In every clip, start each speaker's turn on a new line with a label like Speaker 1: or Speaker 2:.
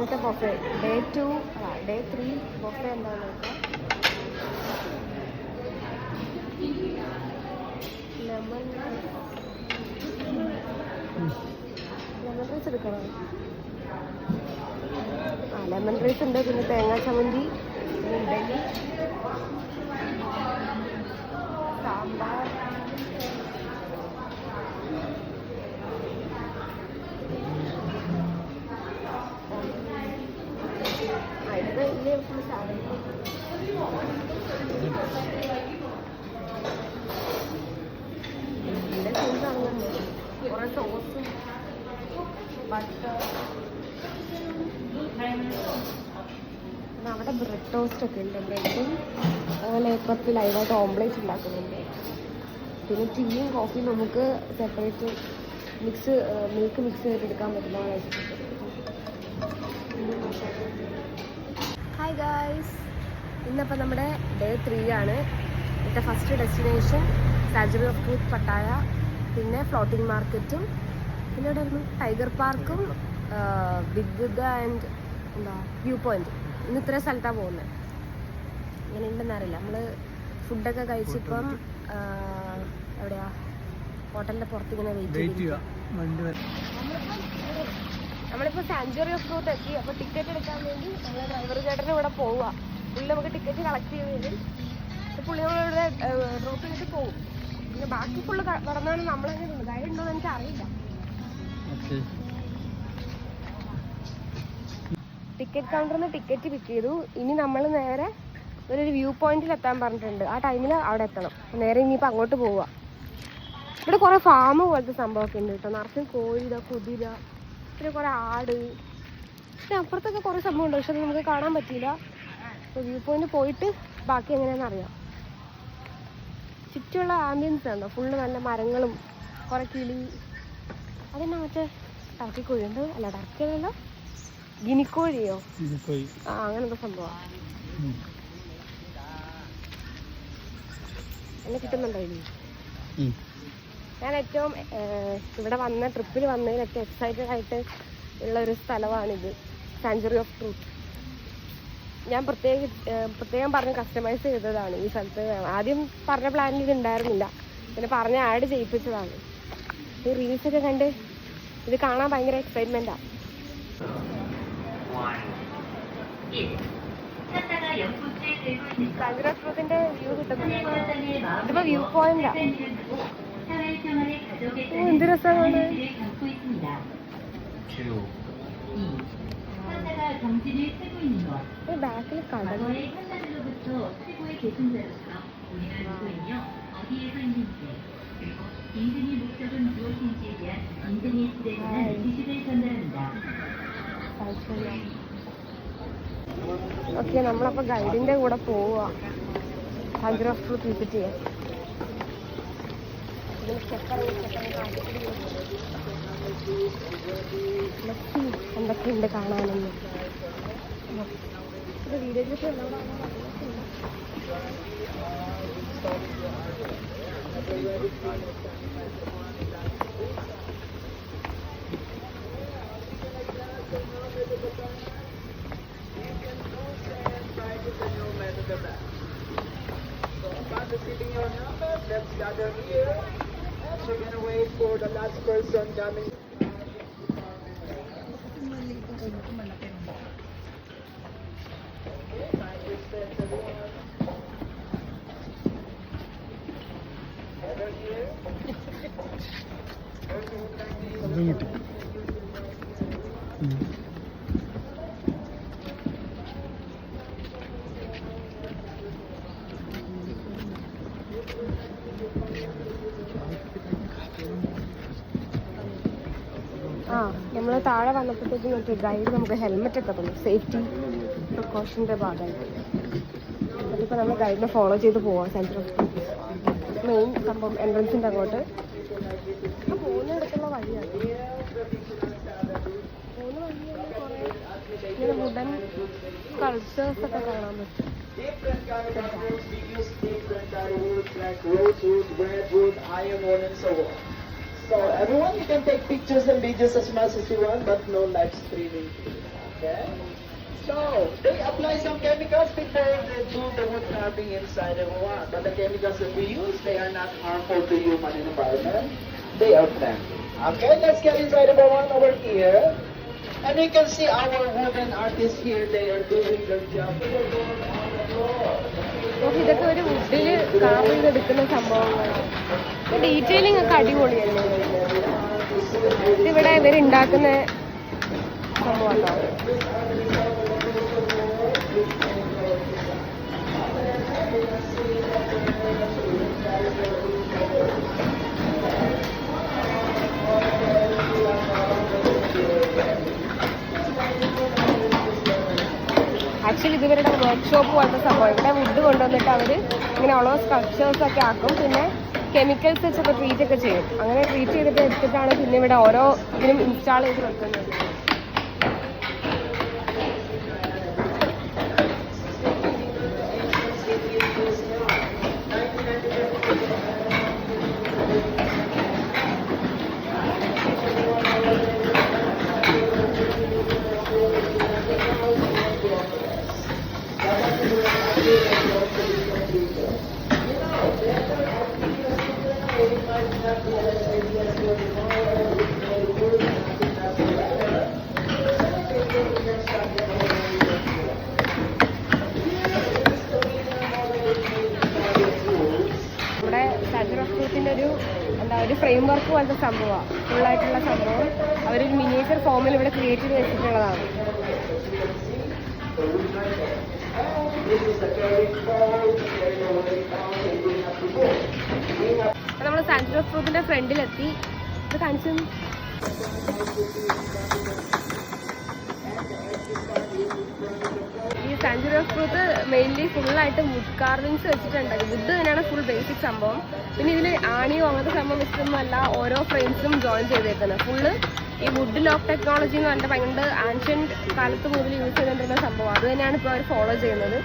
Speaker 1: ഇന്നത്തെ buffet day 2 day 3 buffet എന്താണെന്ന് നോക്കാം. ലെമൺ റൈസ് എടുക്കണം. ലെമൺ റൈസ് ഉണ്ട്, പിന്നെ തേങ്ങാ ചമ്മന്തി, ഇഡലി, സാമ്പാർ, ഇത് വലിയ ഫുൾ സാധനം. ഇതിൻ്റെ ഫുഡാണെന്നുണ്ട് കുറേ സോസും ബട്ടർ. അവിടെ ബ്രെഡ് ടോസ്റ്റ് ഒക്കെ ഉണ്ട്. ബ്രെഡും അതുപോലെ ഏപ്പത്തിൽ ലൈവായിട്ട് ഓംപ്ലേറ്റ് ഉണ്ടാക്കുന്നുണ്ട്. പിന്നെ ടീയും കോഫിയും നമുക്ക് സെപ്പറേറ്റ് മിൽക്ക് മിക്സ് ചെയ്തെടുക്കാൻ പറ്റുന്ന വെച്ചിട്ടുണ്ട്. ഹായ് ഗായ്സ്, ഇന്നപ്പോൾ നമ്മുടെ ഡേ 3 ആണ്. ഇന്നത്തെ first destination sanctuary of truth Pattaya, പിന്നെ ഫ്ലോട്ടിംഗ് മാർക്കറ്റും, പിന്നെ ഇവിടെ ആയിരുന്നു ടൈഗർ പാർക്കും, ബിഗ് ബുദ്ധ ആൻഡ് എന്താ വ്യൂ പോയിന്റ്. ഇന്ന് ഇത്രയും സ്ഥലത്താണ് പോകുന്നത്. ഇങ്ങനെ ഉണ്ടെന്ന് അറിയില്ല. നമ്മൾ ഫുഡൊക്കെ കഴിച്ചിപ്പം എവിടെയാ ഹോട്ടലിൻ്റെ പുറത്ത് ഇങ്ങനെ വെയിറ്റ് ചെയ്യുക. നമ്മളിപ്പോൾ സാഞ്ചുറി ഓഫ് ട്രൂത്ത് എത്തി. അപ്പോൾ ടിക്കറ്റ് എടുക്കാൻ വേണ്ടി നമ്മൾ ഡ്രൈവർ ചേട്ടൻ്റെ ഇവിടെ പോവുക. പുള്ളി നമുക്ക് ടിക്കറ്റ് കളക്ട് ചെയ്ത് തരും. പുള്ളി നമ്മളിവിടെ ഡ്രോപ്പ് ചെയ്തിട്ട് പോകും. പിന്നെ ബാക്കി ഫുള്ള് കടന്നാണ് നമ്മളങ്ങനെ ഗൈഡ് ഉണ്ടോ എന്ന് എനിക്ക് അറിയില്ല. ടിക്കറ്റ് കൗണ്ടറിൽ നിന്ന് ടിക്കറ്റ് പിക്ക് ചെയ്തു. ഇനി നമ്മൾ നേരെ ഒരു വ്യൂ പോയിന്റിൽ എത്താൻ പറഞ്ഞിട്ടുണ്ട്. ആ ടൈമിൽ അവിടെ എത്തണം. നേരെ ഇനിയിപ്പോൾ അങ്ങോട്ട് പോവുക. ഇവിടെ കുറേ ഫാം പോലത്തെ സംഭവമൊക്കെ ഉണ്ട് കേട്ടോ. നിറച്ചും കോഴി, കുതിര, പിന്നെ കുറേ ആട്, പിന്നെ അപ്പുറത്തൊക്കെ കുറേ സംഭവമുണ്ട്. പക്ഷെ അത് നമുക്ക് കാണാൻ പറ്റിയില്ല. അപ്പോൾ വ്യൂ പോയിന്റ് പോയിട്ട് ബാക്കി എങ്ങനെയാണെന്ന് അറിയാം. ചുറ്റുമുള്ള ആംബിയൻസ് ഉണ്ടോ, ഫുള്ള് നല്ല മരങ്ങളും കുറേ കിളി. അതെന്നാ മറ്റേ ടർക്കി കോഴി ഉണ്ട്, അല്ല ടർക്കിയല്ലോ, ഗിനിക്കോഴിയോ, ആ അങ്ങനത്തെ സംഭവമാണ്. എന്നെ കിട്ടുന്നുണ്ടോ ഇനി? ഞാൻ ഏറ്റവും ഇവിടെ വന്ന ട്രിപ്പിൽ വന്നതിൽ ഏറ്റവും എക്സൈറ്റഡ് ആയിട്ട് ഉള്ള ഒരു സ്ഥലമാണിത്, സാഞ്ചുറി ഓഫ് ട്രൂത്ത്. ഞാൻ പ്രത്യേകം പറഞ്ഞ് കസ്റ്റമൈസ് ചെയ്തതാണ് ഈ സ്ഥലത്ത്. ആദ്യം പറഞ്ഞ പ്ലാനിൽ ഇത് ഉണ്ടായിരുന്നില്ല, പിന്നെ പറഞ്ഞ് ആഡ് ചെയ്യിപ്പിച്ചതാണ്. ഈ റീൽസൊക്കെ കണ്ട് ഇത് കാണാൻ ഭയങ്കര എക്സൈറ്റ്മെൻറ്റാണ്. സാഞ്ചുറി ഓഫ് ട്രൂത്തിൻ്റെ വ്യൂ കിട്ടുന്നുണ്ട്. ഇതിപ്പോൾ വ്യൂ പോയിന്റാ. എന്ത് രസമാണ്. ബാക്കിൽ കടൽ. ഓക്കെ, നമ്മളപ്പോൾ ഗൈഡിൻ്റെ കൂടെ പോവുക സാഞ്ചുറി ഓഫ് ട്രൂത്ത് വിസിറ്റ് ചെയ്യാൻ. എന്തൊക്കെയുണ്ട് കാണാനൊന്നും. വീഡിയോയിലൊക്കെ
Speaker 2: Receiving your number, let's gather here. We're gonna wait for the last person coming.
Speaker 1: നമ്മൾ താഴെ വന്നപ്പോഴത്തേക്കും മറ്റേ ഗൈഡ് നമുക്ക് ഹെൽമെറ്റ് ഒക്കെ തന്നു, സേഫ്റ്റി പ്രിക്കോഷൻ്റെ ഭാഗമായിട്ട്. അതിപ്പോൾ നമ്മൾ ഗൈഡിനെ ഫോളോ ചെയ്ത് പോവാം സാഞ്ചുറി ഓഫ് ട്രൂത്ത്. മെയിൻ സംഭവം എൻട്രൻസിൻ്റെ അങ്ങോട്ട് പോകുന്നിടത്തുള്ള വഴിയാണ്. പോകുന്ന വഴിയാണ് കുറേ ഇങ്ങനെ വുഡൻ കൾച്ചേഴ്സ് ഒക്കെ കാണാൻ പറ്റും.
Speaker 2: Different kind of roots, we use different kind of roots like rosewood, redwood, ironwood, and so on. So everyone, you can take pictures and videos as much as you want, but no live streaming. Okay. So they apply some chemicals before they do the wood carving inside the one. But the chemicals that we use, they are not harmful to human environment. They are friendly. Okay, let's get inside the one over here. And you can see our wooden artists here. They are doing their job.
Speaker 1: അപ്പോൾ ഇതൊക്കെ ഒരു വുഡിൽ carve ചെയ്തെടുക്കുന്ന സംഭവങ്ങളാണ്. Detailing ഒക്കെ അടിപൊളിയല്ലേ. ഇതിവിടെ ഇവരുണ്ടാക്കുന്ന സംഭവമാണോ? Actually ഇത് ഇവരുടെ വർക്ക്ഷോപ്പ് പോലത്തെ സംഭവം. ഇവിടെ വുഡ് കൊണ്ടുവന്നിട്ട് അവർ ഇങ്ങനെ ഉള്ള സ്കൾപ്ചേഴ്സ് ഒക്കെ ആക്കും. പിന്നെ കെമിക്കൽസ് വെച്ചൊക്കെ ട്രീറ്റ് ഒക്കെ ചെയ്യും. അങ്ങനെ ട്രീറ്റ് ചെയ്തിട്ട് എടുത്തിട്ടാണ് പിന്നെ ഇവിടെ ഓരോ ഇതിനും ഇൻസ്റ്റാൾ ചെയ്ത് വെക്കുന്നത്. ഇവിടെ സാജർ ഓഫ് ട്രൂത്തിൻ്റെ ഒരു ഫ്രെയിം വർക്ക് പോലത്തെ സംഭവമാണ്. ഫുള്ളായിട്ടുള്ള സംഭവം അവരൊരു മിനിയേച്ചർ ഫോമിൽ ഇവിടെ ക്രിയേറ്റ് ചെയ്ത് വെച്ചിട്ടുള്ളതാണ്. നമ്മൾ സാജർ ഓഫ് ട്രൂത്തിൻ്റെ ഫ്രണ്ടിലെത്തി. ഇത് കാണിച്ചു. ഈ സാഞ്ചുറി ഓഫ് ട്രൂത്ത് മെയിൻലി ഫുള്ളായിട്ട് വുഡ് കാർവിങ്സ് വെച്ചിട്ടുണ്ടായി. വുഡ് തന്നെയാണ് ഫുൾ ബേസിക് സംഭവം. പിന്നെ ഇതിൽ ആണിയോ അങ്ങനത്തെ സംഭവം വെച്ചിട്ടൊന്നുമല്ല ഓരോ ഫ്രെയിംസും ജോയിൻ ചെയ്തേക്കുന്നത്. ഫുള്ള് ഈ വുഡ് ലോക്ക് ടെക്നോളജി എന്ന് പറഞ്ഞിട്ട് ഭയങ്കര ആൻഷ്യൻറ്റ് കാലത്ത് മുതൽ യൂസ് ചെയ്തുകൊണ്ടിരുന്ന സംഭവം. അത് തന്നെയാണ് ഇപ്പോൾ അവർ ഫോളോ ചെയ്യുന്നത്.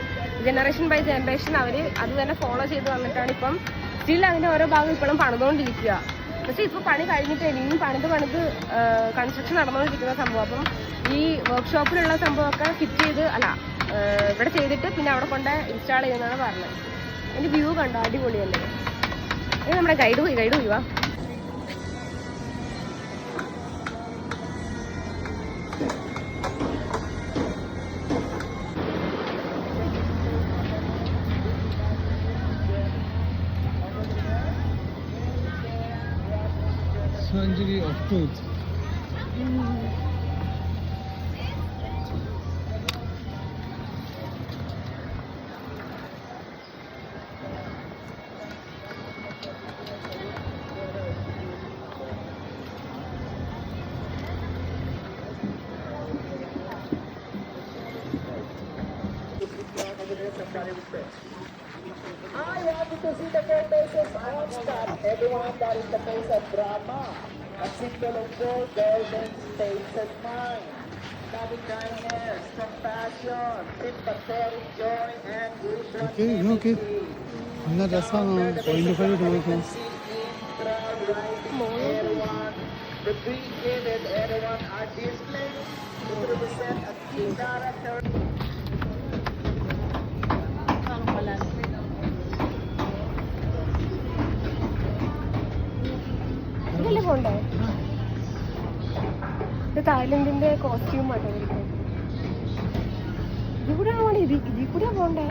Speaker 1: ജനറേഷൻ ബൈ ജനറേഷൻ അവർ അത് തന്നെ ഫോളോ ചെയ്ത് വന്നിട്ടാണ് ഇപ്പം സ്റ്റിൽ അതിൻ്റെ ഓരോ ഭാഗം ഇപ്പോഴും പണിതുകൊണ്ടിരിക്കുക. പക്ഷേ ഇപ്പോൾ പണി കഴിഞ്ഞിട്ട് ഇനിയും പണിത് കൺസ്ട്രക്ഷൻ നടന്നുകൊണ്ടിരിക്കുന്ന സംഭവം. അപ്പം ഈ വർക്ക്ഷോപ്പിലുള്ള സംഭവമൊക്കെ ഫിറ്റ് ചെയ്ത് ഇവിടെ ചെയ്തിട്ട് പിന്നെ അവിടെ കൊണ്ട് ഇൻസ്റ്റാൾ ചെയ്യുന്നതാണ് പറഞ്ഞത്. അതിൻ്റെ വ്യൂ കണ്ടോ? അടിപൊളിയല്ലേ. ഇത് നമ്മുടെ ഗൈഡ് പോയി വാ.
Speaker 3: Century of Truth.
Speaker 2: I wanted to see the four faces on stop. Everyone, that is the face of Brahma, a symbol of four golden states of mind. Loving kindness, compassion, sympathetic joy, and good
Speaker 3: Okay. നല്ല രസമാണ്. Point 5 നോക്കാം.
Speaker 2: Everyone, the three given everyone are displayed to represent a key character.
Speaker 1: ഇതിലല്ലേ പോണ്ടേ? ഇത് തായ്ലൻഡിന്റെ costume ആട്ടോ. ഇതിൽ കൂടെ ആവണേ. ഇതിൽ കൂടെ പോണ്ടേ?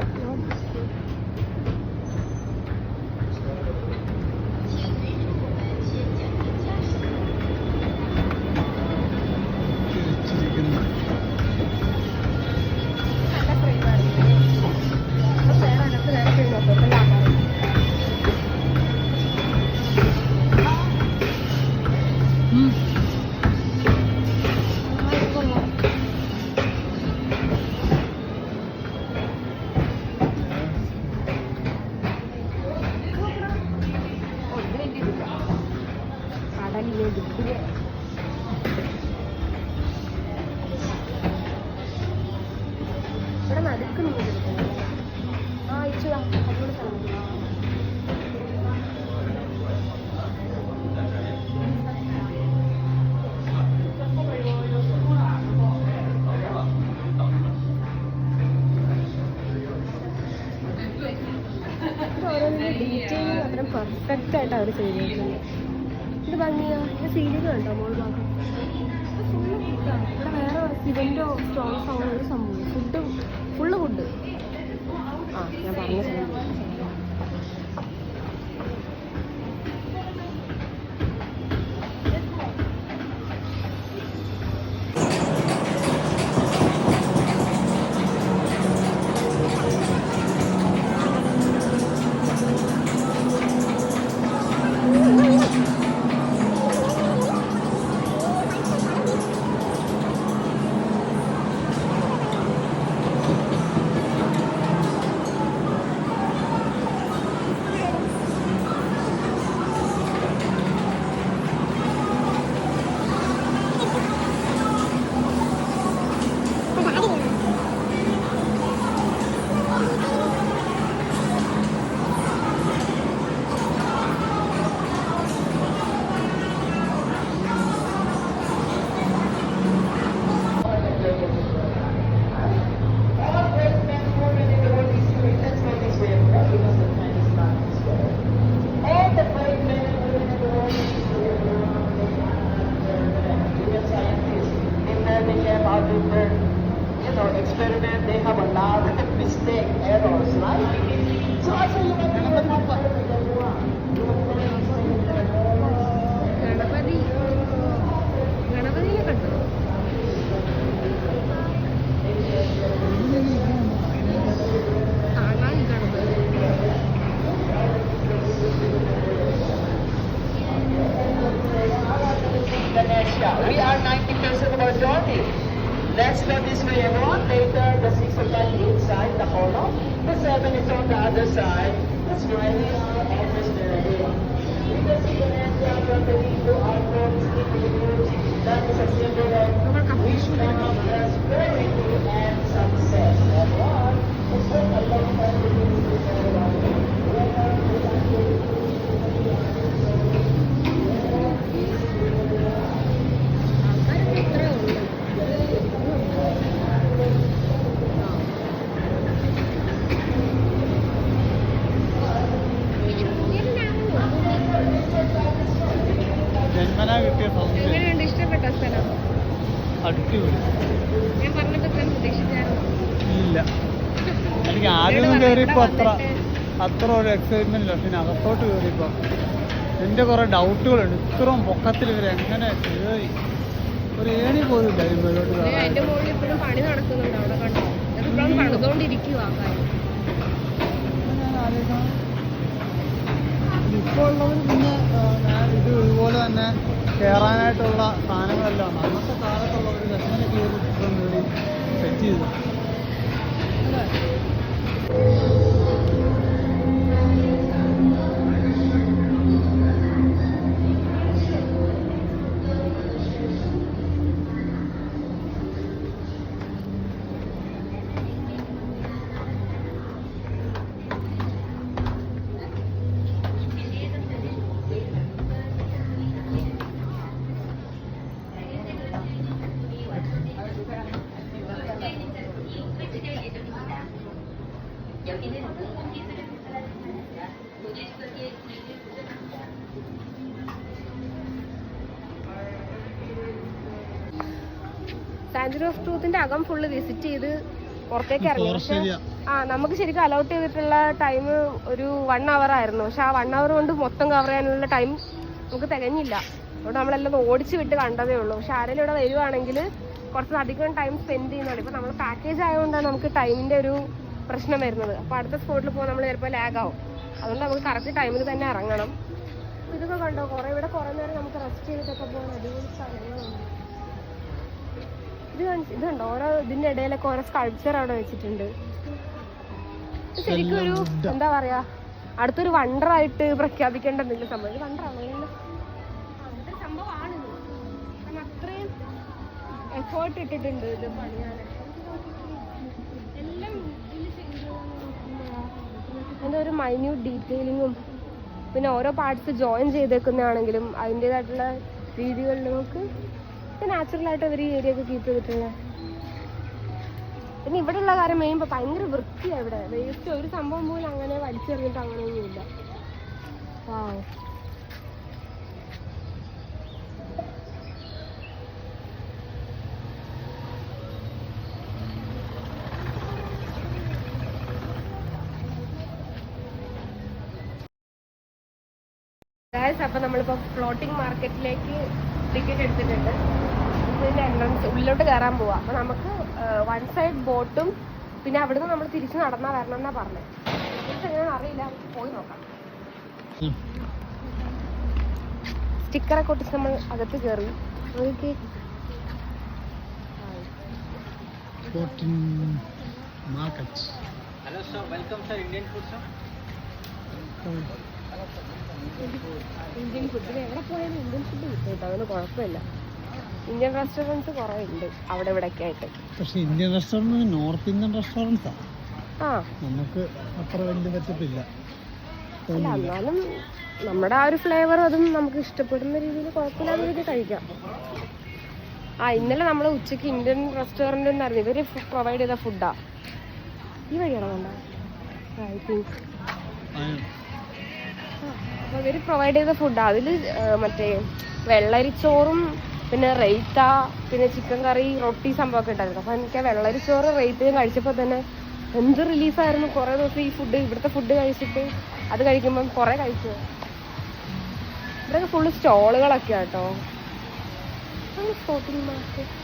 Speaker 1: പെർഫെക്റ്റ് ആയിട്ട് അവർ ചെയ്തിട്ടുണ്ട്. ഇത് ഭംഗിയാ. ഇത് സീലിംഗ് കണ്ടോ മോൾ ഭാഗം? ഫുള്ള് ഫുഡാണ്. ഇവിടെ വേറെ സിവൻ്റോ സ്റ്റോൺസോ അങ്ങനെ ഒരു സംഭവം. Full food. ആ ഞാൻ പറഞ്ഞ സ്ഥലം.
Speaker 2: Experiment, they have a lot of mistake, errors, right? So I say you can do it.
Speaker 1: ഗണപതിയെ കണ്ടോ? കാണാൻ Ganapathi.
Speaker 2: Ganesha, we are 90% of our journey. Let's go this way, everyone. Later, the 6 o'clock inside the column. The 7 is on the other side. That's why we are almost there. We can see Ganesha from the window, our home, that is a symbol of wisdom, prosperity, and success. Everyone, it's been a long time to do this, everyone.
Speaker 3: ജന്മനാ കിട്ടിയ സൗന്ദര്യം
Speaker 1: എങ്ങനെയുണ്ട്? ഇഷ്ടപ്പെട്ട സ്ഥലം?
Speaker 3: അടിപൊളി.
Speaker 1: ഞാൻ പറഞ്ഞപ്പോൾ തന്നെ പ്രതീക്ഷിച്ചായിരുന്നു.
Speaker 3: ഇല്ല, എനിക്ക് ആദ്യമൊന്നും കയറിയപ്പോൾ അത്ര ഒരു എക്സൈറ്റ്മെന്റ് ഇല്ല. പിന്നെ അകത്തോട്ട് കയറിയപ്പോൾ എൻ്റെ കുറേ ഡൗട്ടുകളുണ്ട്. ഇത്രയും പൊക്കത്തിൽ ഇവർ എങ്ങനെ കയറി? ഒരു ഏണി പോലും ഇല്ല ഇതിലോട്ട് കയറാൻ.
Speaker 1: അതിന്റെ മുകളിൽ ഇപ്പോഴും പണി നടക്കുന്നുണ്ട്. അവിടെ കണ്ടോ? ഇപ്പോഴും പണിതുകൊണ്ടിരിക്കുക ആൾക്കാർ.
Speaker 3: ഇപ്പോൾ ഉള്ളവർ പിന്നെ ഞാൻ ഇതുപോലെ തന്നെ കയറാനായിട്ടുള്ള സാധനങ്ങളെല്ലാം ഉണ്ട്. അന്നത്തെ കാലത്തുള്ളവർ എങ്ങനെ കയറി സെറ്റ് ചെയ്തു.
Speaker 1: സാഞ്ചുറി ഓഫ് ട്രൂത്തിന്റെ അകം ഫുള്ള് വിസിറ്റ് ചെയ്ത് പുറത്തേക്ക് ഇറങ്ങി. പക്ഷെ
Speaker 3: ശരിയാ.
Speaker 1: നമുക്ക് ശരിക്കും അലോട്ട് ചെയ്തിട്ടുള്ള ടൈം ഒരു 1 hour ആയിരുന്നു. പക്ഷെ ആ 1 hour കൊണ്ട് മൊത്തം കവർ ചെയ്യാനുള്ള ടൈം നമുക്ക് തികഞ്ഞില്ല. അതുകൊണ്ട് നമ്മളെല്ലാം ഓടിച്ച് വിട്ട് കണ്ടതേ ഉള്ളൂ. പക്ഷെ ആരെങ്കിലും ഇവിടെ വരുവാണെങ്കിൽ കുറച്ച് അധികം ടൈം സ്പെൻഡ് ചെയ്യുന്നുണ്ട്. ഇപ്പം നമ്മൾ പാക്കേജ് ആയതുകൊണ്ടാണ് നമുക്ക് ടൈമിൻ്റെ ഒരു പ്രശ്നം വരുന്നത്. അപ്പോൾ അടുത്ത സ്പോട്ടിൽ പോകുമ്പോൾ നമ്മൾ ചിലപ്പോൾ ലാഗ് ആവും. അതുകൊണ്ട് നമുക്ക് കറക്റ്റ് ടൈമിൽ തന്നെ ഇറങ്ങണം. ഇതൊക്കെ കണ്ടോ? ഇവിടെ കുറേ നേരം നമുക്ക് റെസ്റ്റ് ചെയ്തിട്ടൊക്കെ പോകാൻ അടിപൊളി സ്ഥലങ്ങളുണ്ട്. ഇത് കണ്ടോ? ഓരോ ഇതിൻ്റെ ഇടയിലൊക്കെ ഓരോ സ്കൾപ്ചർ അവിടെ വെച്ചിട്ടുണ്ട്. ശരിക്കും ഒരു എന്താ പറയാ, അടുത്തൊരു വണ്ടറായിട്ട് പ്രഖ്യാപിക്കേണ്ട എന്തെങ്കിലും സംഭവം. ഇത് വണ്ടറാണോ? അങ്ങനത്തെ സംഭവമാണിത്. കാരണം അത്രയും എഫേർട്ട് ഇട്ടിട്ടുണ്ട് ഇത് പണിയാനായിട്ട്. എല്ലാം അതിൻ്റെ ഒരു മൈന്യൂട്ട് ഡീറ്റെയിലിങ്ങും പിന്നെ ഓരോ പാർട്സ് ജോയിൻ ചെയ്തേക്കുന്നതാണെങ്കിലും അതിൻ്റേതായിട്ടുള്ള രീതികളിൽ നമുക്ക് നാച്ചുറലായിട്ട് അവർ ഈ ഏരിയ ഒക്കെ കീപ്പ് ചെയ്തിട്ടുള്ളത്. പിന്നെ ഇവിടെയുള്ള കാര്യം മെയിൻ ഭയങ്കര വൃത്തിയാണ്. ഇവിടെ വേസ്റ്റ് ഒരു സംഭവം പോലും അങ്ങനെ വലിച്ചെറിഞ്ഞിട്ട് അങ്ങനെയൊന്നുമില്ല. Wow. അപ്പൊ നമ്മളിപ്പോ ഫ്ലോട്ടിംഗ് മാർക്കറ്റിലേക്ക് ടിക്കറ്റ് എടുത്തിട്ടുണ്ട്. ഇതിന്റെ എൻട്രൻസ് ഉള്ളിലോട്ട് കയറാൻ പോവാ. അപ്പൊ നമുക്ക് വൺ സൈഡ് ബോട്ടും പിന്നെ അവിടുന്ന് നമ്മൾ തിരിച്ച് നടന്നാ വരണം എന്നാ പറഞ്ഞത്. എങ്ങനെയാണെന്ന് അറിയില്ല, പോയി നോക്കാം. സ്റ്റിക്കറൊക്കെ ഒട്ടിച്ച് നമ്മൾ അകത്ത് കയറി.
Speaker 3: Hello sir, welcome sir. Indian food sir.
Speaker 1: Indian ഫുഡിന് എവിടെ പോയാലും ഇന്ത്യൻ ഫുഡ് കിട്ടും കേട്ടോ, അതുകൊണ്ട് കുഴപ്പമില്ല. ഇന്ത്യൻ റെസ്റ്റോറൻറ്റ്സ് കുറേ ഉണ്ട് അവിടെ ഇവിടെ ഒക്കെ ആയിട്ട്.
Speaker 3: പക്ഷെ ഇന്ത്യൻ റെസ്റ്റോറൻറ്റ് നോർത്ത് ഇന്ത്യൻ റെസ്റ്റോറൻറ്റ്സാണ്.
Speaker 1: ആ,
Speaker 3: നമുക്ക് അത്ര വലിയ പറ്റത്തില്ല.
Speaker 1: അല്ല എന്നാലും നമ്മുടെ ആ ഒരു ഫ്ലേവറും അതും നമുക്ക് ഇഷ്ടപ്പെടുന്ന രീതിയിൽ കുഴപ്പമില്ലാത്ത രീതിയിൽ കഴിക്കാം. ഇന്നലെ നമ്മൾ ഉച്ചയ്ക്ക് ഇന്ത്യൻ റെസ്റ്റോറൻറ്റ് എന്നായിരുന്നു ഇവർ പ്രൊവൈഡ് ചെയ്ത ഫുഡാ. ഈ വഴിയാണോ വേണ്ട? ഐ തിങ്ക് അപ്പോൾ ഇവർ പ്രൊവൈഡ് ചെയ്ത ഫുഡാ. അതിൽ മറ്റേ വെള്ളരിച്ചോറും പിന്നെ റൈത്ത പിന്നെ ചിക്കൻ കറി റൊട്ടി സംഭവമൊക്കെ ഉണ്ടായിരുന്നു. അപ്പോൾ എനിക്ക് വെള്ളരിച്ചോറ് റൈത്തയും കഴിച്ചപ്പോൾ തന്നെ എന്ത് റിലീഫായിരുന്നു. കുറേ ദിവസം ഈ ഫുഡ് ഇവിടുത്തെ ഫുഡ് കഴിച്ചിട്ട് അത് കഴിക്കുമ്പം കുറേ കഴിച്ചു. ഇവിടെയൊക്കെ ഫുള്ള് സ്റ്റോളുകളൊക്കെ കേട്ടോ. Floating market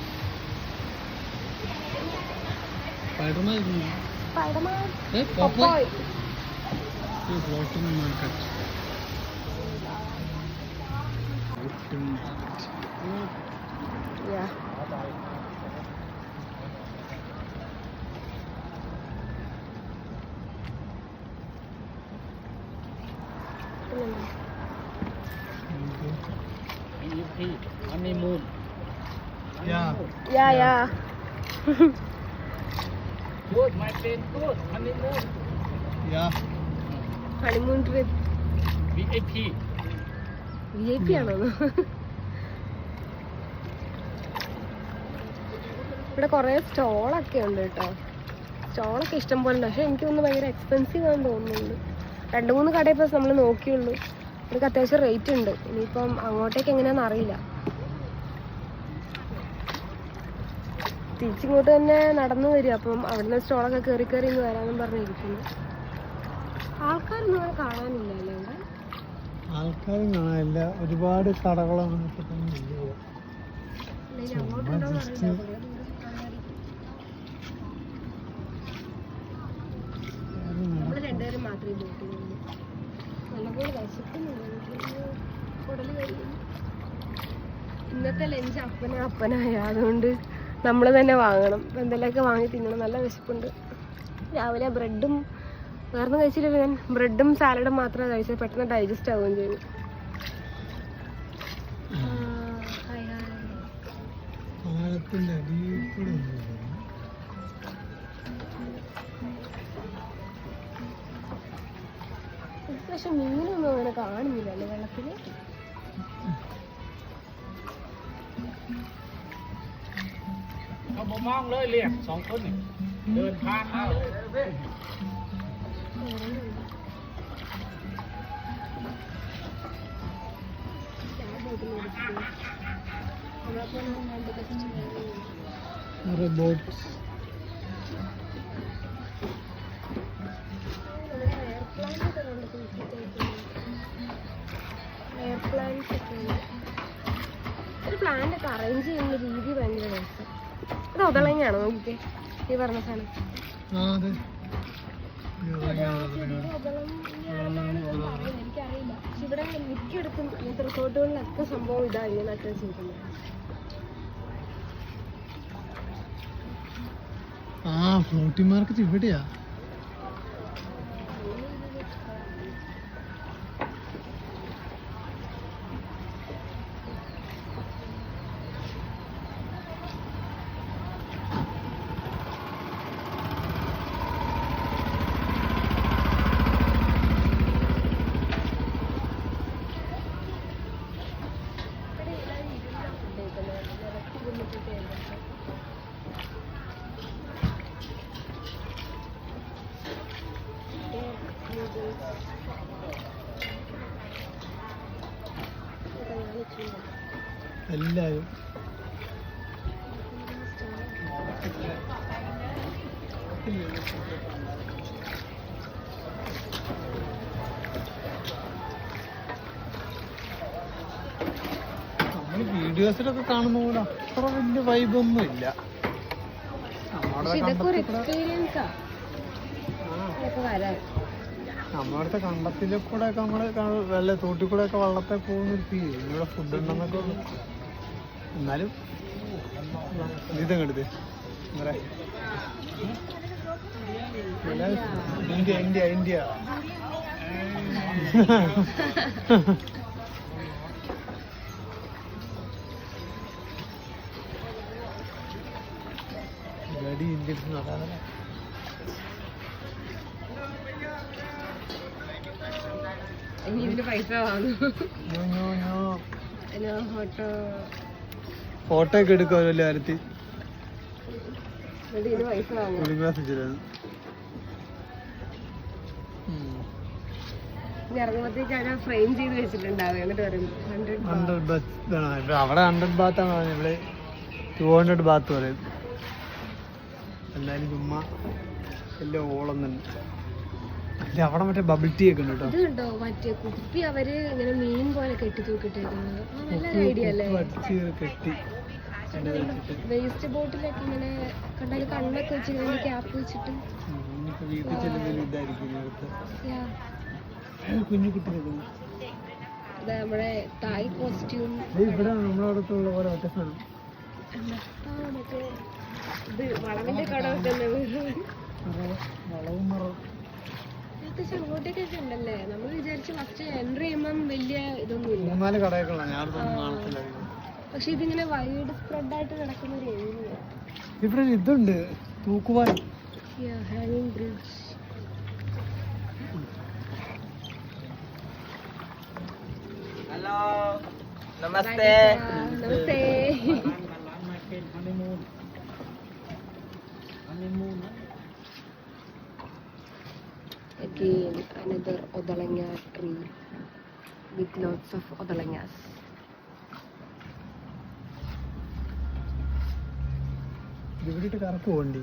Speaker 3: honeymoon.
Speaker 1: Yeah.
Speaker 3: Good, my friend. Good. Honeymoon. Yeah.
Speaker 1: Honeymoon trip.
Speaker 3: VIP.
Speaker 1: VIP ആണോ? ഇവിടെ കുറേ സ്റ്റോളൊക്കെ ഉണ്ട് കേട്ടോ. സ്റ്റോളൊക്കെ ഇഷ്ടം പോലെ ഉണ്ട്. പക്ഷെ എനിക്ക് തോന്നുന്നു ഭയങ്കര എക്സ്പെൻസീവ് ആണെന്ന് തോന്നുന്നുണ്ട്. 2-3 കടയിൽ ഇപ്പോൾ നമ്മൾ നോക്കിയുള്ളൂ. എനിക്ക് അത്യാവശ്യം റേറ്റ് ഉണ്ട്. ഇനിയിപ്പം അങ്ങോട്ടേക്ക് എങ്ങനെയാണെന്ന് അറിയില്ല. തിരിച്ചിങ്ങോട്ട് തന്നെ നടന്നു വരും. അപ്പം അവിടുന്ന് സ്റ്റോളൊക്കെ കയറി കയറി ഇങ്ങ് വരാമെന്നും പറഞ്ഞിരിക്കുന്നു. ആൾക്കാരൊന്നും അങ്ങനെ കാണാനില്ല അല്ലേ ഇവിടെ?
Speaker 3: ആൾക്കാരും കാണാനില്ല. ഒരുപാട് കടകളാണ്.
Speaker 1: നമ്മൾ രണ്ടുപേരും മാത്രമേ ബോട്ടിലുള്ളൂ. നല്ലപോലെ വിശക്കുന്നുണ്ട്. കുടല് കഴിക്കുന്നു. ഇന്നത്തെ ലഞ്ച് അപ്പനായ അതുകൊണ്ട് നമ്മൾ തന്നെ വാങ്ങണം. ഇപ്പം എന്തെങ്കിലുമൊക്കെ വാങ്ങി തിന്നണം. നല്ല വിശപ്പുണ്ട്. രാവിലെ ബ്രെഡും വേറെ കഴിച്ചില്ല. ഞാൻ ബ്രെഡും സാലഡും മാത്രമേ കഴിച്ചത്. പെട്ടെന്ന് ഡൈജസ്റ്റ് ആവുകയും ചെയ്തു. പക്ഷെ മീനൊന്നും അങ്ങനെ കാണുന്നില്ലല്ലേ വെള്ളത്തില്.
Speaker 3: มองเลยเรียก2 คนนี่เดินผ่านเอา ബോട്ട്
Speaker 1: ഒരു പ്ലാന്റ് ഒക്കെ അറേഞ്ച് ചെയ്യുന്ന രീതി ഭയങ്കര രസം. ഇത് ഒതളങ്ങയാണോ നോക്കിക്കേ ഈ പറഞ്ഞ സാധനം? എനിക്കറിയില്ല. പക്ഷെ ഇവിടെ മിക്കയിടത്തും ഇങ്ങനത്തെ റിസോർട്ടുകളിലൊക്കെ സംഭവം ഇതാ ഇങ്ങനെയൊക്കെ ചെയ്തിട്ടുണ്ട്.
Speaker 3: ഫ്ലോട്ടിംഗ് മാർക്കറ്റ് ഇവിടെയാ. എല്ലാവരും നമ്മൾ വീഡിയോസിലൊക്കെ കാണുന്ന പോലെ അത്ര വലിയ വൈബൊന്നും ഇല്ല.
Speaker 1: പക്ഷെ ഇതൊക്കെ ഒരു എക്സ്പീരിയൻസാ ഇതൊക്കെ വരാൻ.
Speaker 3: നമ്മളടുത്ത കണ്ടത്തിലെ കൂടെ ഒക്കെ നമ്മള് വെള്ള തോട്ടിൽ കൂടെ ഒക്കെ വള്ളത്തെ പോകുന്ന ഒരു ഫീൽ. ഇവിടെ ഫുഡ് ഉണ്ടെന്നൊക്കെ ഉള്ളു. എന്നാലും ഇതങ്ങെടുത്ത് ഇന്ത്യ ഇന്ത്യ ഇന്ത്യ ഇന്ത്യൻസ് നടാതെ
Speaker 1: ഇനി ഇതിന് പൈസ വാങ്ങും.
Speaker 3: ഫോട്ടോ ഒക്കെ എടുക്കുമല്ലോ കാര്യത്തിൽ
Speaker 1: ഇതിന് പൈസ വാങ്ങും. ഇനി ഇറങ്ങുമ്പോഴത്തേക്ക് അവിടെ ഫ്രെയിം ചെയ്ത് വെച്ചിട്ടുണ്ടാവും. എന്നിട്ട് പറയും 100
Speaker 3: ബാത്ത്. അവിടെ 100 ബാത്താണ് പറഞ്ഞത്. ഇവിടെ 200 ബാത്ത് പറയും. എന്തായാലും ചുമ്മാ വലിയ ഓളം തന്നെ. അവിടെ മറ്റേ ബബിൾ ടീ ഒക്കെ ഉണ്ട് കേട്ടോ.
Speaker 1: ഇത് കണ്ടോ മറ്റേ കുപ്പി അവര് ഇങ്ങനെ മീൻ പോലെ കെട്ടി തൂക്കിട്ടേക്കുന്നത്. നല്ലൊരു ഐഡിയ അല്ലേ?
Speaker 3: കെട്ടി
Speaker 1: വേസ്റ്റ് ബോട്ടിലൊക്കെ ഇങ്ങനെ കണ്ടാൽ കണ്ണൊക്കെ വെച്ച് ഇങ്ങനെ ക്യാപ്പ് വെച്ചിട്ട്
Speaker 3: വീട്ടിൽ ചെല്ലുമ്പോൾ ഇതായിരിക്കും കുഞ്ഞു കുട്ടി നിൽക്കുന്നു.
Speaker 1: നമ്മുടെ തായ് കോസ്റ്റ്യൂം.
Speaker 3: ഇവിടെ നമ്മളടുത്തുള്ള പോലെ ഒറ്റ സാധനം
Speaker 1: മറ്റേ ഇത് വളവിന്റെ കട
Speaker 3: വളവും മറവും
Speaker 1: അങ്ങോട്ടേക്കൊക്കെ ഉണ്ടല്ലേ. നമ്മൾ വിചാരിച്ച് ഫസ്റ്റ് എൻട്രി ചെയ്യുമ്പം വലിയ ഇതൊന്നും ഇല്ല.
Speaker 3: 3-4 കടയൊക്കെയുള്ള ഞാൻ കാണത്തില്ല.
Speaker 1: പക്ഷെ ഇതിങ്ങനെ വൈഡ് സ്പ്രെഡ് ആയിട്ട് കിടക്കുന്ന ഒരു ഏരിയ.
Speaker 3: ഇവിടെ ഇതുണ്ട് തൂക്കുവാൻ.
Speaker 1: ഹാങ്ങിങ് bridge.
Speaker 2: Hello namaste.
Speaker 1: Namaste. Again, another odalanga tree with lots of odalangas.
Speaker 3: ഇവിടെ കറക്ക് പോകണ്ടി.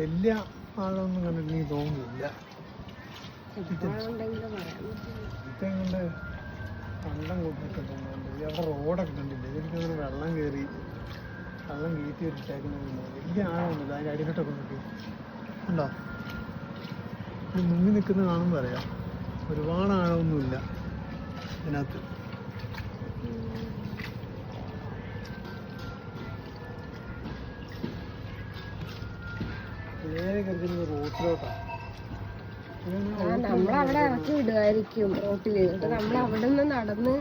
Speaker 3: വലിയ ആളൊന്നും കണ്ടിട്ട് എനിക്ക് തോന്നുന്നില്ല. ഇതെങ്ങനെ കണ്ടം കൂട്ടിട്ട് തോന്നുന്നുണ്ട്. അവിടെ റോഡൊക്കെ കണ്ടില്ല. ഇതെനിക്കങ്ങനെ വെള്ളം കയറ്റി വെച്ചിട്ടേക്കുന്നുണ്ട്. വലിയ ആഴമൊന്നുമില്ല. അതിൻ്റെ അടിയിലോട്ടൊക്കെ നോക്കി ഉണ്ടോ? മുങ്ങി നിൽക്കുന്ന കാണുമ്പോൾ അറിയാം. ഒരുപാട് ആഴമൊന്നുമില്ല ഇതിനകത്ത്. നേരെ കരുതുന്നത് റോട്ടിലോട്ടാണ്.
Speaker 1: നമ്മളവിടെ ഇറക്കി വിടുമായിരിക്കും റോട്ടിൽ. എന്നിട്ട് നമ്മൾ അവിടെ നിന്ന് നടന്ന്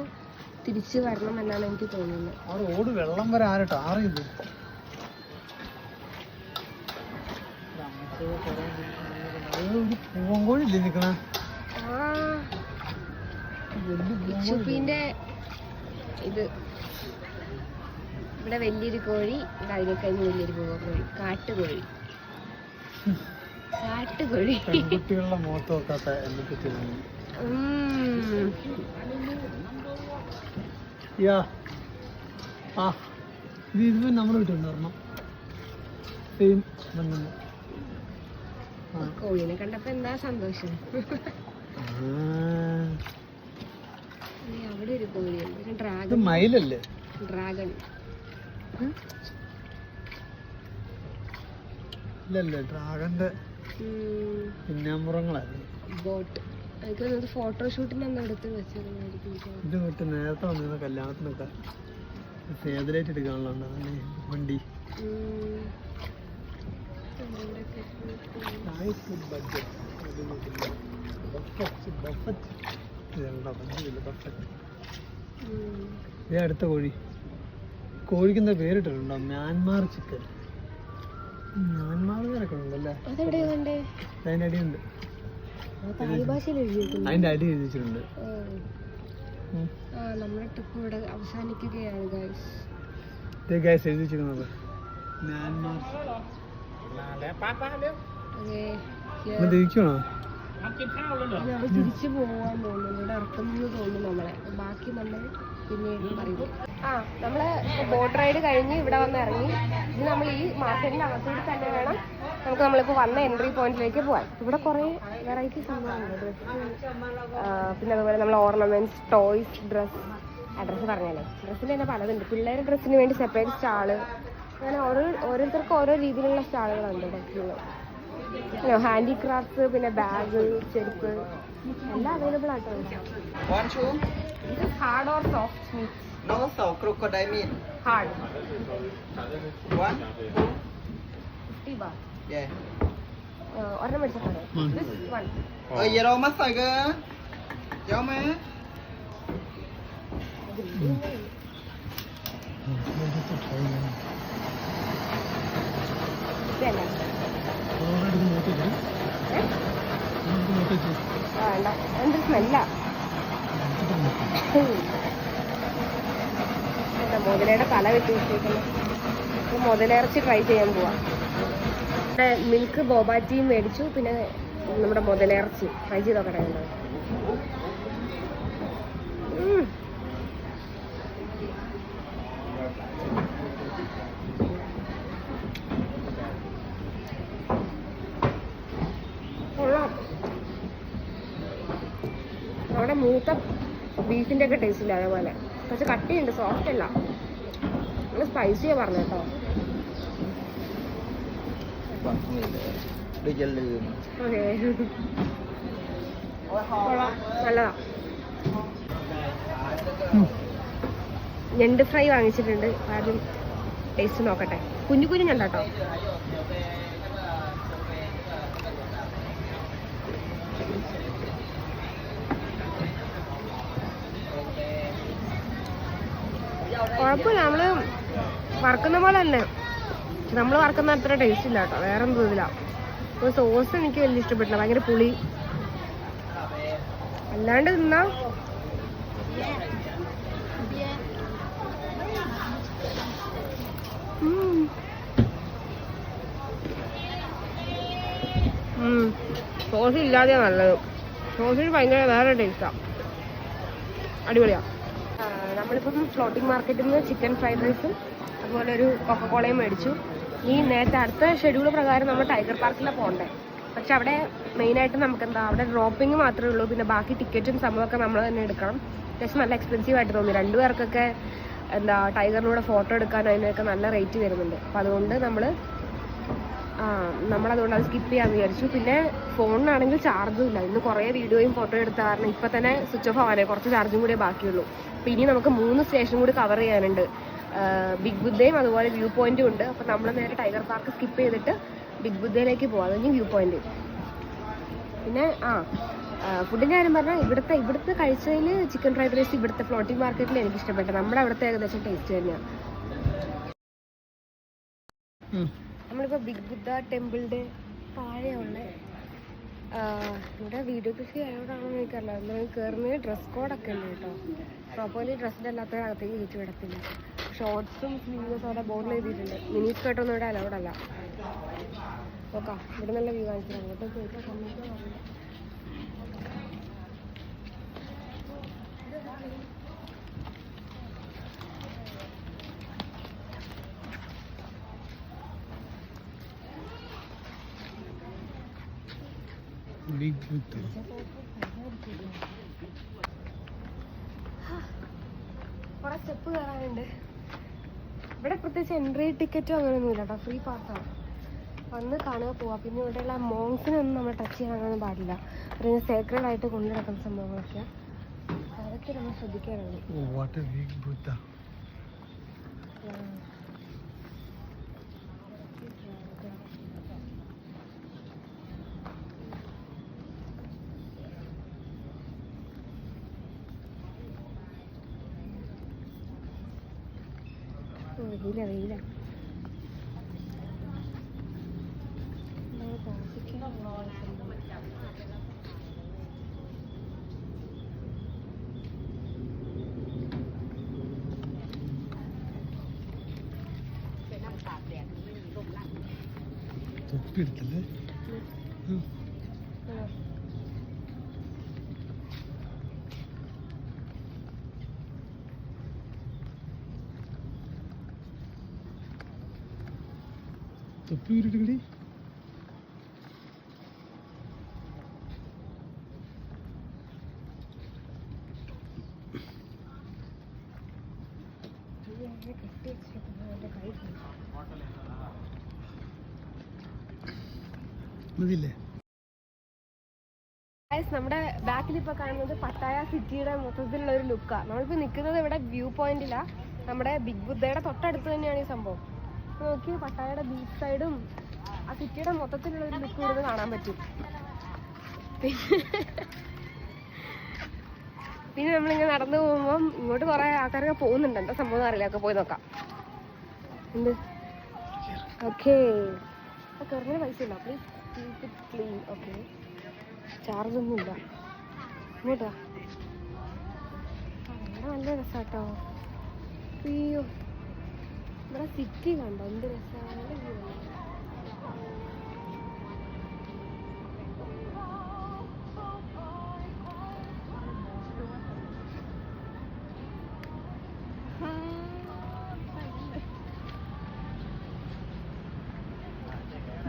Speaker 1: തിരിച്ചു വരണം എന്നാണ് എനിക്ക് തോന്നുന്നത്.
Speaker 3: ആ റോഡ് വെള്ളം വരെ ആരെ ടാർ ചെയ്തു. ഒരു പൂവങ്കോഴി ഇല്ലേ നിക്കണ?
Speaker 1: ചുപ്പിന്റെ ഇത് ഇവിടെ വലിയൊരു കോഴി. ഇവിടെ അതിനെ കഴിഞ്ഞ് വലിയൊരു പൂവങ്കോഴി. കാട്ടുകോഴി.
Speaker 3: പെൺകുട്ടികളുടെ മുഖത്ത് നോക്കാത്ത എന്നെ പറ്റി ഇത് നമ്മൾ വീട്ടിലുണ്ടായിരുന്നു.
Speaker 1: കോഴിനെ കണ്ടപ്പോ എന്താ സന്തോഷം. അവിടെ ഒരു കോഴിയുണ്ട്. ഡ്രാഗൺ.
Speaker 3: മയിലല്ലേ?
Speaker 1: ഡ്രാഗൺ
Speaker 3: ഇല്ലല്ലേ? ഡ്രാഗന്റെ പിന്നാമ്പുറങ്ങളായിരുന്നു.
Speaker 1: ബോട്ട്. എനിക്ക് ഫോട്ടോഷൂട്ടിന് അന്ന് എടുത്ത് വെച്ചിരുന്നായിരിക്കും.
Speaker 3: ഇത് വിട്ട് നേരത്തെ വന്നിരുന്ന കല്യാണത്തിനൊക്കെ സേതലായിട്ട് എടുക്കാനുള്ള വണ്ടി. അടുത്ത കോഴി. കോഴിക്കെന്താ പേരിട്ടിട്ടുണ്ടോ? Myanmar chicken. മ്യാൻമാർക്കാരൊക്കെ ഉണ്ടല്ലേ? അതിന്റെ അടിയുണ്ട്. അതിന്റെ അടി എഴുതിച്ചിട്ടുണ്ട്.
Speaker 1: നമ്മുടെ ട്രിപ്പ് ഇവിടെ അവസാനിക്കുകയാണ് ഗൈസ്.
Speaker 3: ഗൈസ് എഴുതിച്ചിരുന്നത് മ്യാൻമാർ. ദഹിക്കണോ?
Speaker 1: നമ്മൾ തിരിച്ചു പോകാൻ തോന്നുന്നു, ഇവിടെ ഇറക്കുന്നു തോന്നുന്നു നമ്മളെ. ബാക്കി നമ്മൾ പിന്നീട് പറയും. നമ്മള് ബോട്ട് റൈഡ് കഴിഞ്ഞ് ഇവിടെ വന്ന് ഇറങ്ങി. ഇനി നമ്മൾ ഈ മാർക്കറ്റിന്റെ അകത്തൂടെ തന്നെ വേണം നമുക്ക് നമ്മളിപ്പോൾ വന്ന എൻട്രി പോയിന്റിലേക്ക് പോകാൻ. ഇവിടെ കുറേ വെറൈറ്റി സംഭവങ്ങളുണ്ട്. ഡ്രസ്സ്, പിന്നെ അതുപോലെ നമ്മൾ ഓർണമെന്റ്സ്, ടോയ്സ്, ഡ്രസ്സ്. ഡ്രസ്സ് പറഞ്ഞാലേ ഡ്രസ്സിന് തന്നെ പലതുണ്ട്. പിള്ളേരുടെ ഡ്രസ്സിന് വേണ്ടി സെപ്പറേറ്റ് സ്റ്റാള്, അങ്ങനെ ഓരോരുത്തർക്കും ഓരോ രീതിയിലുള്ള സ്റ്റാളുകളുണ്ട്. ഡ്രസ്സിൽ ഹാൻഡിക്രാഫ്റ്റ്സ്, പിന്നെ ബാഗ്, ചെരുപ്പ് എല്ലാം അവൈലബിൾ ആട്ടോ.
Speaker 2: One shoe?
Speaker 1: ഇത് hard or soft meat?
Speaker 2: No, so crocodile meat.
Speaker 1: Hard.
Speaker 2: 1?
Speaker 1: 50 baht.
Speaker 2: Yeah.
Speaker 1: ഒരെണ്ണം മേടിച്ചിട്ടുണ്ടോ? This one.
Speaker 2: Giờ đâu mất rồi cơ? Giao má.
Speaker 1: ഇതല്ല. വേണ്ട, എന്തൊരു സ്മെല്ലാ. എന്താ മുതലയുടെ തല വെട്ടി വെച്ചേക്കുന്നത്. മുതലിറച്ചി ട്രൈ ചെയ്യാൻ പോവാം. ഇവിടെ മിൽക്ക് ബോബാറ്റിയും മേടിച്ചു, പിന്നെ നമ്മുടെ മുതലിറച്ചി ട്രൈ ചെയ്ത് നോക്കട്ടെ. കൊള്ളാം. അവിടെ മൂത്ത ബീഫിന്റെ ഒക്കെ ടേസ്റ്റ് ഇല്ല, അതേപോലെ പക്ഷെ കട്ടിയുണ്ട്, സോഫ്റ്റ് അല്ല. നല്ല സ്പൈസിയാ പറഞ്ഞു കേട്ടോ.
Speaker 2: Đi chơi lừa.
Speaker 1: ഓക്കേ, കൊള്ളാം, നല്ലതാ. ഞണ്ട് ഫ്രൈ വാങ്ങിച്ചിട്ടുണ്ട്, ആദ്യം ടേസ്റ്റ് നോക്കട്ടെ. കുഞ്ഞു കുഞ്ഞു ഞണ്ടാട്ടോ. കുഴപ്പമില്ല, നമ്മള് വറക്കുന്ന പോലെ തന്നെ. നമ്മൾ വറക്കുന്ന അത്ര ടേസ്റ്റ് ഇല്ല കേട്ടോ, വേറെ എന്തോ ഇതില്ല. സോസ് എനിക്ക് വലിയ ഇഷ്ടപ്പെട്ടില്ല, ഭയങ്കര പുളി. അല്ലാണ്ട് തിന്നാ സോസ് ഇല്ലാതെയാ നല്ലത്. സോസിന് ഭയങ്കര വേറെ ടേസ്റ്റാ, അടിപൊളിയാ. നമ്മളിപ്പം ഫ്ലോട്ടിംഗ് മാർക്കറ്റിൽ നിന്ന് ചിക്കൻ ഫ്രൈഡ് റൈസും അതുപോലെ ഒരു കൊക്കക്കോളയും മേടിച്ചു. ഈ നേരത്തെ അടുത്ത ഷെഡ്യൂൾ പ്രകാരം നമ്മൾ ടൈഗർ പാർക്കിലാണ് പോകണ്ടേ. പക്ഷെ അവിടെ മെയിനായിട്ട് നമുക്കെന്താ, അവിടെ ഡ്രോപ്പിംഗ് മാത്രമേ ഉള്ളൂ. പിന്നെ ബാക്കി ടിക്കറ്റും സംഭവമൊക്കെ നമ്മൾ തന്നെ എടുക്കണം. അത്യാവശ്യം നല്ല എക്സ്പെൻസീവ് ആയിട്ട് തോന്നി. രണ്ടുപേർക്കൊക്കെ എന്താ ടൈഗറിനൂടെ ഫോട്ടോ എടുക്കാൻ അതിനൊക്കെ നല്ല റേറ്റ് വരുന്നുണ്ട്. അപ്പം അതുകൊണ്ട് നമ്മളതുകൊണ്ട് അത് സ്കിപ്പ് ചെയ്യാമെന്ന് വിചാരിച്ചു. പിന്നെ ഫോണിനാണെങ്കിൽ ചാർജും ഇല്ല. ഇന്ന് കുറേ വീഡിയോയും ഫോട്ടോ എടുത്ത കാരണം ഇപ്പം തന്നെ സ്വിച്ച് ഓഫ് ആവാനേ, കുറച്ച് ചാർജും കൂടിയേ ബാക്കിയുള്ളൂ. അപ്പോൾ ഇനി നമുക്ക് 3 സ്റ്റേഷൻ കൂടി കവർ ചെയ്യാനുണ്ട്. ബിഗ് ബുദ്ധയും അതുപോലെ വ്യൂ പോയിന്റും ഉണ്ട്. അപ്പോൾ നമ്മൾ നേരെ ടൈഗർ പാർക്ക് സ്കിപ്പ് ചെയ്തിട്ട് ബിഗ് ബുദ്ധയിലേക്ക് പോകാം, അതുകഴിഞ്ഞ് വ്യൂ പോയിന്റ്. പിന്നെ ഫുഡിൻ്റെ കാര്യം പറഞ്ഞാൽ ഇവിടുത്തെ കഴിച്ചതിൽ ചിക്കൻ ഫ്രൈഡ് റൈസ് ഇവിടുത്തെ ഫ്ലോട്ടിംഗ് മാർക്കറ്റിൽ എനിക്ക് ഇഷ്ടപ്പെട്ടു. നമ്മുടെ അവിടുത്തെ ഏകദേശം ടേസ്റ്റ് തന്നെയാണ്. നമ്മളിപ്പോൾ ബിഗ് ബുദ്ധ ടെമ്പിളിൻ്റെ താഴെയുള്ള ഇവിടെ വീഡിയോഗ്രാഫി ആയതുകൊണ്ടാണെന്ന് എനിക്കറിയില്ല. നമ്മൾ കയറുന്നതിന് ഡ്രസ് കോഡൊക്കെ ഉണ്ട് കേട്ടോ. പ്രോപ്പർലി ഡ്രസ്ഡ് അല്ലാത്ത അകത്തേക്ക് കയറ്റി വിടത്തില്ല. ഷോർട്സും സ്ലീവ്സും അവിടെ ബോർഡിൽ എഴുതിയിട്ടുണ്ട്. മിനി സ്കേർട്ടൊന്നും ഇവിടെ അലൗഡല്ല. നോക്കാം, ഇവിടെ നല്ല വ്യൂ കാണിച്ചിട്ട് അങ്ങോട്ട് പോയിട്ട് സമയത്ത് കുറെ സ്റ്റെപ്പ് കയറാനുണ്ട്. ഇവിടെ പ്രത്യേകിച്ച് എൻട്രി ടിക്കറ്റും അങ്ങനെയൊന്നും ഇല്ല കേട്ടോ, ഫ്രീ പാസ്സാണ്. വന്ന് കാണുക പോവാ. പിന്നെ ഇവിടെയുള്ള മോങ്സിനൊന്നും നമ്മൾ ടച്ച് ചെയ്യാൻ അങ്ങനെ പാടില്ല. പിന്നെ സേക്രഡ് ആയിട്ട് കൊണ്ടു നടക്കുന്ന സംഭവങ്ങളൊക്കെ, അതൊക്കെ നമ്മൾ ശ്രദ്ധിക്കാറുണ്ട്. വെയില
Speaker 3: തൊപ്പി എടുത്തല്ലേ? തൊപ്പി ഊരിട്ട് മതിയില്ലേ?
Speaker 1: നമ്മുടെ ബാക്കിൽ ഇപ്പൊ കാണുന്നത് പട്ടായ സിറ്റിയുടെ മൊത്തത്തിലുള്ള ഒരു ലുക്കാണ്. നമ്മളിപ്പോ നിൽക്കുന്നത് ഇവിടെ വ്യൂ പോയിന്റിലാ. നമ്മുടെ ബിഗ് ബുദ്ധയുടെ തൊട്ടടുത്ത് തന്നെയാണ് ഈ സംഭവം. നോക്കി പട്ടായയുടെ ബീച്ച് സൈഡും ആ സിറ്റിയുടെ മൊത്തത്തിലുള്ള ഒരു ലുക്ക് ഇവിടുന്ന് കാണാൻ പറ്റും. പിന്നെ നമ്മളിങ്ങനെ നടന്നു പോകുമ്പം ഇങ്ങോട്ട് കുറെ ആൾക്കാരൊക്കെ പോകുന്നുണ്ട്. എന്താ സംഭവം അറിയില്ല. ഒക്കെ പോയി നോക്കാം. എന്ത് ഓക്കേ കയറുന്നതിന് പൈസ ഇല്ല. Please keep it clean. Okay charge ഒന്നുമില്ല. ഇങ്ങോട്ടാ ഇവിടെ നല്ല രസാട്ടോ. അയ്യോ ഇവിടെ സിറ്റി കണ്ടോ എന്ത് രസമാണ്.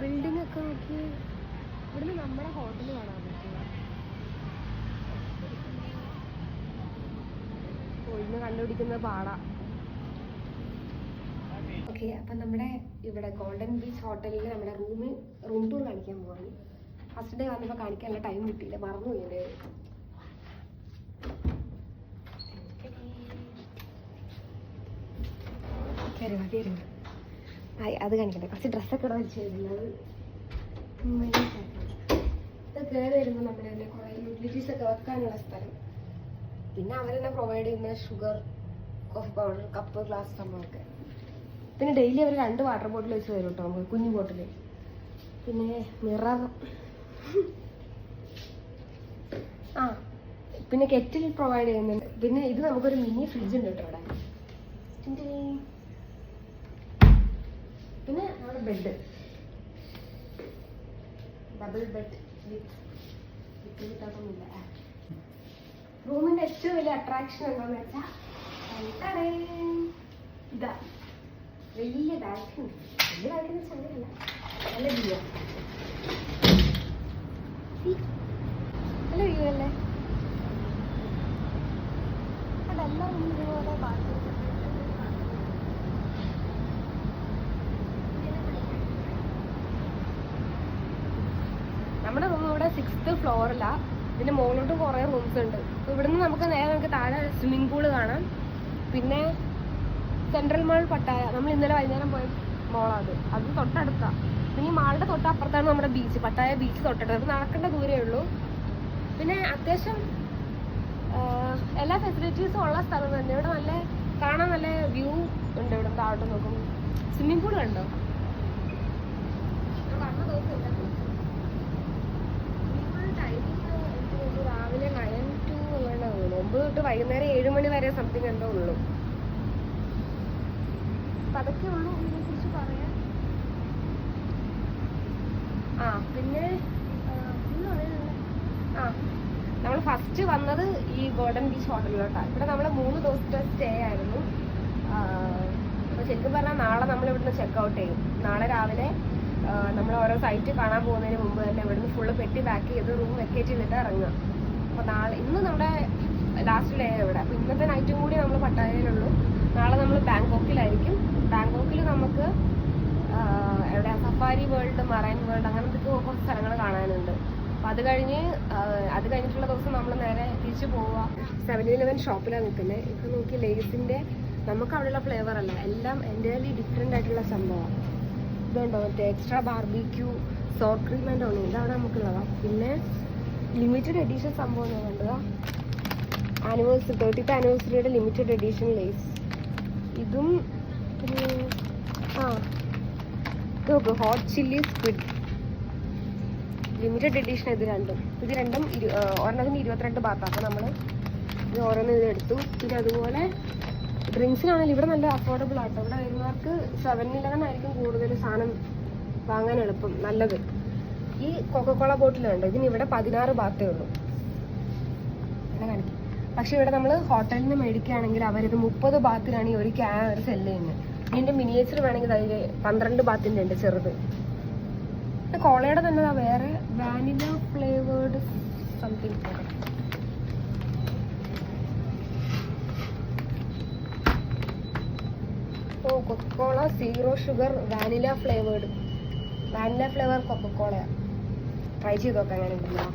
Speaker 1: ബിൽഡിംഗ് ഒക്കെ നോക്കി. ഇവിടുന്ന് നമ്മുടെ ഹോട്ടൽ കാണാൻ പറ്റുക. ഇന്ന് കണ്ടുപിടിക്കുന്ന പാടാ. ഓക്കെ അപ്പം നമ്മുടെ ഇവിടെ ഗോൾഡൻ ബീച്ച് ഹോട്ടലിൽ നമ്മുടെ റൂം ടൂർ കാണിക്കാൻ പോവാണ്. ഫസ്റ്റ് ഡേ വന്നപ്പോൾ കാണിക്കാനുള്ള ടൈം കിട്ടിയില്ല, മറന്നുപോയി എൻ്റെ. കയറി അത് കാണിക്കട്ടെ. കുറച്ച് ഡ്രസ്സൊക്കെ ഇവിടെ വെച്ച് തരുന്നത് ഇത് കയറി വരുമ്പോൾ നമ്മുടെ തന്നെ കുറേ യൂട്ടിലിറ്റീസ് ഒക്കെ വെക്കാനുള്ള സ്ഥലം. പിന്നെ അവർ തന്നെ പ്രൊവൈഡ് ചെയ്യുന്ന sugar, coffee powder, cup, glass സംഭവമൊക്കെ. പിന്നെ ഡെയിലി അവർ 2 വാട്ടർ ബോട്ടിൽ വെച്ച് തരും കേട്ടോ, നമുക്ക് കുഞ്ഞു ബോട്ടിൽ. പിന്നെ മിറർ, ആ പിന്നെ കെറ്റിൽ പ്രൊവൈഡ് ചെയ്യുന്നുണ്ട്. പിന്നെ ഇത് നമുക്കൊരു മിനി ഫ്രിഡ്ജ് ഉണ്ട് കേട്ടോ അവിടെ. പിന്നെ നമ്മുടെ ബെഡ്, ഡബിൾ ബെഡ് വിത്തൊന്നുമില്ല. റൂമിന്റെ ഏറ്റവും വലിയ അട്രാക്ഷൻ എന്താന്ന് വെച്ചാൽ ഇതാ വലിയ ബാൽക്കണി. വലിയ ബാൽക്കണി ചങ്ങനല്ല, നല്ല വ്യൂ. നല്ല വ്യൂ അല്ലേ? അതെല്ലാം ഇതുപോലെ ബാൽക്കണി. നമ്മുടെ റൂം ഇവിടെ 6th ഫ്ലോറിലാണ്. ഇതിന്റെ മുകളിലോട്ട് കുറേ റൂംസ് ഉണ്ട്. അപ്പോൾ ഇവിടുന്ന് നമുക്ക് നേരെ താഴെ സ്വിമ്മിംഗ് പൂള് കാണാം. പിന്നെ സെൻട്രൽ മാൾ പട്ടായ, നമ്മൾ ഇന്നലെ വൈകുന്നേരം പോയ മോളാണ് അത് തൊട്ടടുത്താണ്. പിന്നെ ഈ മാളുടെ തൊട്ടപ്പുറത്താണ് നമ്മുടെ ബീച്ച്, പട്ടായ ബീച്ച് തൊട്ടടുത്ത്. അത് നടക്കേണ്ട ദൂരമേ ഉള്ളൂ. പിന്നെ അത്യാവശ്യം എല്ലാ ഫെസിലിറ്റീസും ഉള്ള സ്ഥലം തന്നെ. ഇവിടെ നല്ല കാണാൻ നല്ല വ്യൂ ഉണ്ട്. ഇവിടെ താഴോട്ട് നോക്കും. സ്വിമ്മിംഗ് പൂൾ കണ്ടോ? വന്ന ദിവസം ഇല്ല. രാവിലെ 9 to 9 തൊട്ട് വൈകുന്നേരം 7 മണി വരെ സംതിങ് എന്തോ ഉള്ളൂ. അപ്പം അതൊക്കെ ഉള്ളൂ ഇതിനെ കുറിച്ച് പറയാൻ. പിന്നെ നമ്മൾ ഫസ്റ്റ് വന്നത് ഈ ഗോൾഡൻ ബീച്ച് ഹോട്ടലിലോട്ടാണ്. ഇവിടെ നമ്മൾ 3 ദിവസത്തെ സ്റ്റേ ആയിരുന്നു. അപ്പോൾ ശരിക്കും പറഞ്ഞാൽ നാളെ നമ്മൾ ഇവിടുന്ന് ചെക്ക് ഔട്ട് ചെയ്യും. നാളെ രാവിലെ നമ്മൾ ഓരോ സൈറ്റ് കാണാൻ പോകുന്നതിന് മുമ്പ് തന്നെ ഇവിടുന്ന് ഫുള്ള് പെട്ടി പാക്ക് ചെയ്ത് റൂം വെക്കേറ്റ് ചെയ്തിട്ട് ഇറങ്ങുക. അപ്പോൾ ഇന്ന് നമ്മുടെ ലാസ്റ്റ് ഡേ ഇവിടെ. അപ്പോൾ ഇന്നത്തെ നൈറ്റും കൂടി നമ്മൾ പട്ടായയിലുള്ളൂ. നാളെ നമ്മൾ ബാങ്കോക്കിലായിരിക്കും. ബാങ്കോക്കിൽ നമുക്ക് എവിടെ സഫാരി വേൾഡ്, മറൈൻ വേൾഡ്, അങ്ങനത്തെ കുറച്ച് സ്ഥലങ്ങൾ കാണാനുണ്ട്. അപ്പോൾ അത് കഴിഞ്ഞിട്ടുള്ള ദിവസം നമ്മൾ നേരെ തിരിച്ചു പോവുക. 7-Eleven ഷോപ്പിലാണ് നിൽക്കുന്നത്. ഇപ്പോൾ നോക്കി ലേസിൻ്റെ നമുക്ക് അവിടെയുള്ള ഫ്ലേവർ അല്ല, എല്ലാം എൻ്റയർലി ഡിഫറെൻ്റ് ആയിട്ടുള്ള സംഭവമാണ്. ഇതുണ്ടോ മറ്റേ extra barbecue, sour cream and onion, ഇതാണ് നമുക്കുള്ളതാണ്. പിന്നെ ലിമിറ്റഡ് എഡീഷൻ സംഭവം ഞാൻ കണ്ടതാ. 30th ആനിവേഴ്സറിയുടെ limited edition Lay's. ഇതും നോക്ക് hot chilli squid limited edition. ഇത് രണ്ടും ഒരെണ്ണത്തിന് 22 ബാത്ത്. അപ്പോൾ നമ്മൾ ഇത് ഓരോന്നും ഇത് എടുത്തു. പിന്നെ അതുപോലെ ഡ്രിങ്ക്സിനാണെങ്കിൽ ഇവിടെ നല്ല അഫോർഡബിൾ ആട്ടോ. ഇവിടെ വരുന്നവർക്ക് 7-Eleven ആയിരിക്കും കൂടുതൽ സാധനം വാങ്ങാൻ എളുപ്പം, നല്ലത്. ഈ കൊക്കക്കോള ബോട്ടിലുണ്ട്, ഇതിന് ഇവിടെ 16 ബാത്തേ ഉള്ളൂ. കാണിക്കും. പക്ഷെ ഇവിടെ നമ്മൾ ഹോട്ടലിൽ നിന്ന് മേടിക്കുകയാണെങ്കിൽ അവരിത് 30 ബാത്തിനാണ് ഈ ഒരു സെല്ല് ചെയ്യുന്നത്. ഇതിൻ്റെ മിനിയേച്ചർ വേണമെങ്കിൽ അതിൽ 12 ബാത്തിൻ്റെ ഉണ്ട് ചെറുത്. കോളയുടെ തന്നെ വേറെ വാനില ഫ്ലേവേർഡ് സംതിങ്. ഓ, Coca Cola 0 sugar vanilla flavoured. Vanilla flavour കൊക്കക്കോളയാണ്. ട്രൈ ചെയ്ത് നോക്കാം ഞാനുണ്ടല്ലോ.